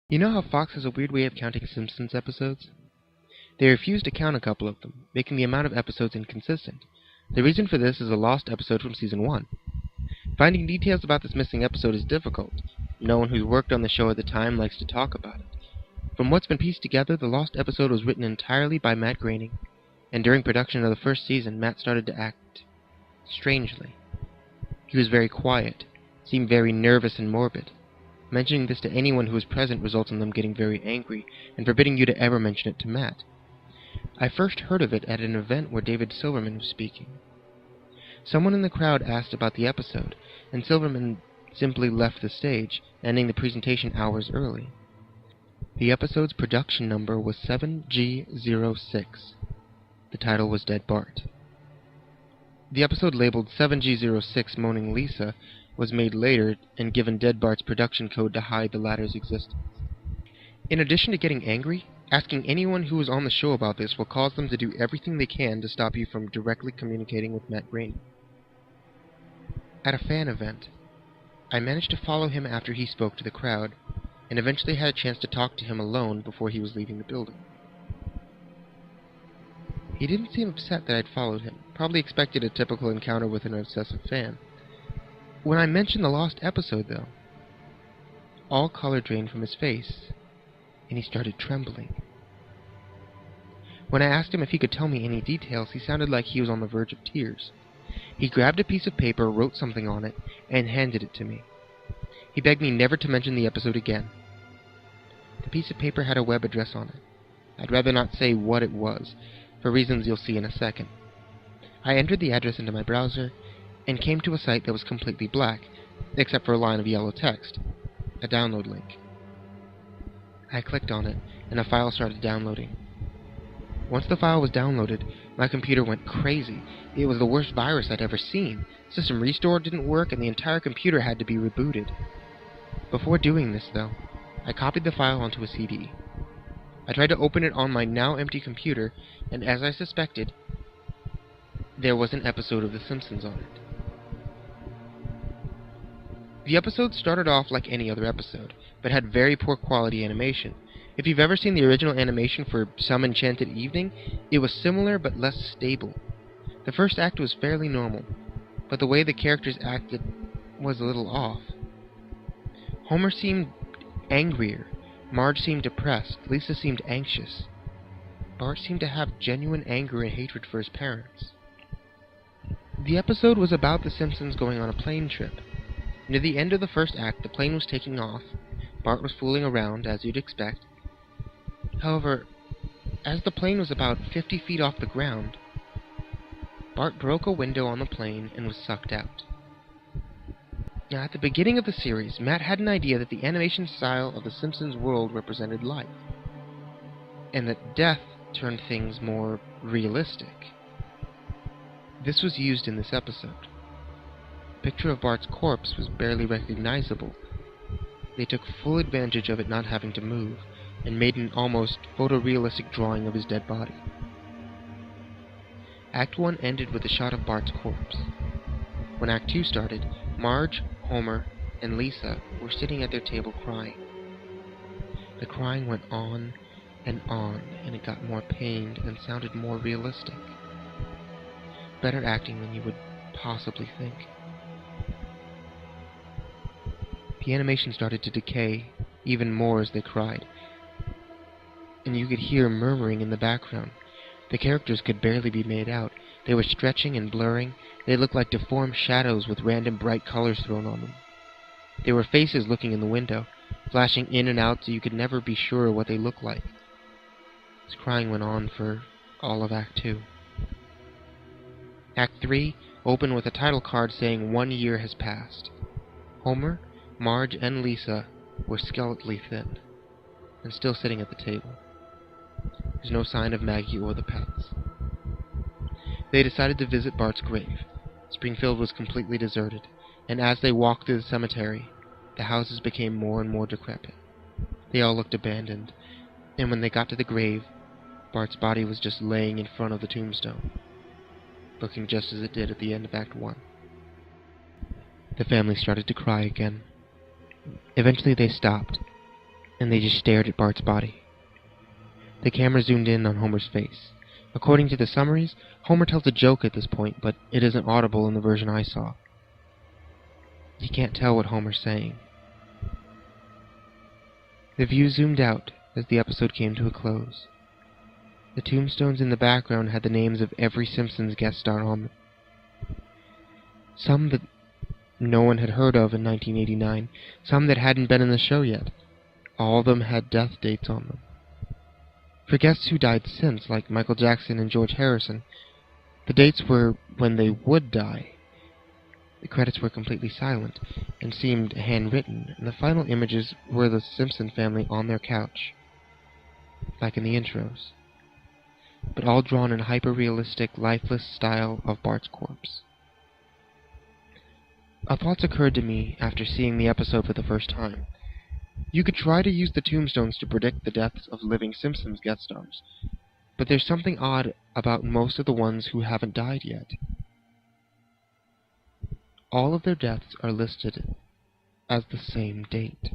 You know how Fox has a weird way of counting Simpsons episodes? They refuse to count a couple of them, making the amount of episodes inconsistent. The reason for this is a lost episode from Season 1. Finding details about this missing episode is difficult. No one who's worked on the show at the time likes to talk about it. From what's been pieced together, the lost episode was written entirely by Matt Groening, and during production of the first season, Matt started to act strangely. He was very quiet, seemed very nervous and morbid. Mentioning this to anyone who was present results in them getting very angry and forbidding you to ever mention it to Matt. I first heard of it at an event where David Silverman was speaking. Someone in the crowd asked about the episode, and Silverman simply left the stage, ending the presentation hours early. The episode's production number was 7G06. The title was Dead Bart. The episode labeled 7G06 Moaning Lisa was made later and given Dead Bart's production code to hide the latter's existence. In addition to getting angry, asking anyone who was on the show about this will cause them to do everything they can to stop you from directly communicating with Matt Groening. At a fan event, I managed to follow him after he spoke to the crowd, and eventually had a chance to talk to him alone before he was leaving the building. He didn't seem upset that I'd followed him, probably expected a typical encounter with an obsessive fan. When I mentioned the lost episode, though, all color drained from his face, and he started trembling. When I asked him if he could tell me any details, he sounded like he was on the verge of tears. He grabbed a piece of paper, wrote something on it, and handed it to me. He begged me never to mention the episode again. The piece of paper had a web address on it. I'd rather not say what it was, for reasons you'll see in a second. I entered the address into my browser, and came to a site that was completely black, except for a line of yellow text, a download link. I clicked on it, and a file started downloading. Once the file was downloaded, my computer went crazy. It was the worst virus I'd ever seen. System restore didn't work, and the entire computer had to be rebooted. Before doing this, though, I copied the file onto a CD. I tried to open it on my now empty computer, and as I suspected, there was an episode of The Simpsons on it. The episode started off like any other episode, but had very poor quality animation. If you've ever seen the original animation for Some Enchanted Evening, it was similar but less stable. The first act was fairly normal, but the way the characters acted was a little off. Homer seemed angrier, Marge seemed depressed, Lisa seemed anxious. Bart seemed to have genuine anger and hatred for his parents. The episode was about the Simpsons going on a plane trip. Near the end of the first act, the plane was taking off. Bart was fooling around, as you'd expect. However, as the plane was about 50 feet off the ground, Bart broke a window on the plane and was sucked out. Now, at the beginning of the series, Matt had an idea that the animation style of the Simpsons world represented life, and that death turned things more realistic. This was used in this episode. The picture of Bart's corpse was barely recognizable. They took full advantage of it not having to move, and made an almost photorealistic drawing of his dead body. Act 1 ended with a shot of Bart's corpse. When Act 2 started, Marge, Homer, and Lisa were sitting at their table crying. The crying went on, and it got more pained and sounded more realistic. Better acting than you would possibly think. The animation started to decay even more as they cried, and you could hear murmuring in the background. The characters could barely be made out. They were stretching and blurring. They looked like deformed shadows with random bright colors thrown on them. There were faces looking in the window, flashing in and out so you could never be sure what they looked like. This crying went on for all of Act 2. Act 3 opened with a title card saying 1 year has passed. Homer, Marge, and Lisa were skeletally thin, and still sitting at the table. There's no sign of Maggie or the pets. They decided to visit Bart's grave. Springfield was completely deserted, and as they walked through the cemetery, the houses became more and more decrepit. They all looked abandoned, and when they got to the grave, Bart's body was just laying in front of the tombstone, looking just as it did at the end of Act 1. The family started to cry again. Eventually they stopped, and they just stared at Bart's body. The camera zoomed in on Homer's face. According to the summaries, Homer tells a joke at this point, but it isn't audible in the version I saw. You can't tell what Homer's saying. The view zoomed out as the episode came to a close. The tombstones in the background had the names of every Simpsons guest star on them. Some that no one had heard of in 1989, some that hadn't been in the show yet. All of them had death dates on them. For guests who died since, like Michael Jackson and George Harrison, the dates were when they would die. The credits were completely silent and seemed handwritten, and the final images were the Simpson family on their couch, like in the intros, but all drawn in hyper-realistic, lifeless style of Bart's corpse. A thought occurred to me after seeing the episode for the first time. You could try to use the tombstones to predict the deaths of living Simpsons guest stars, but there's something odd about most of the ones who haven't died yet. All of their deaths are listed as the same date.